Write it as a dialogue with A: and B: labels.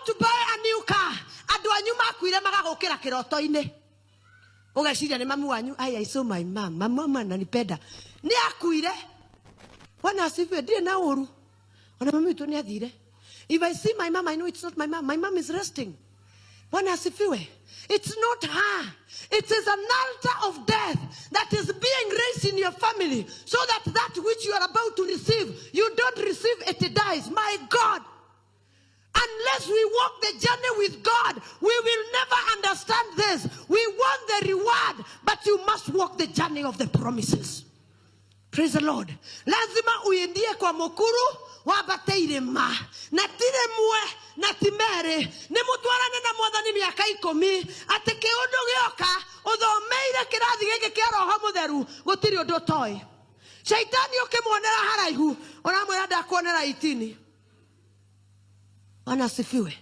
A: want to buy a new car. Andu anyu makuire magagukira kiroto-ini. Ugeciria ni mamu wanyu. I saw my mom. Mama ananipenda. Ni akuire. Wana asifiwe ndiye na uru. Ona mama itu ni athire. If I see my mom, I know it's not my mom. My mom is resting. Wana asifiwe. It's not her. It is an altar of death that is being raised in your family so that that which you are about to receive, you don't receive, it dies. My God. Unless we walk the journey with God, we will never understand this. We want the reward, but you must walk the journey of the promises. Praise the Lord. Lazima uendie kwa mukuru wabate irema. Na tire mwe na timere. Ni mutwarane na mwathani miaka 10 ati kiundu gioka uthomeire kirathi giki kia roho mutheru gutiri undu toy. Shaitani ukimwonera haraihu uramwira ndakuonera itini. Anasifiwe.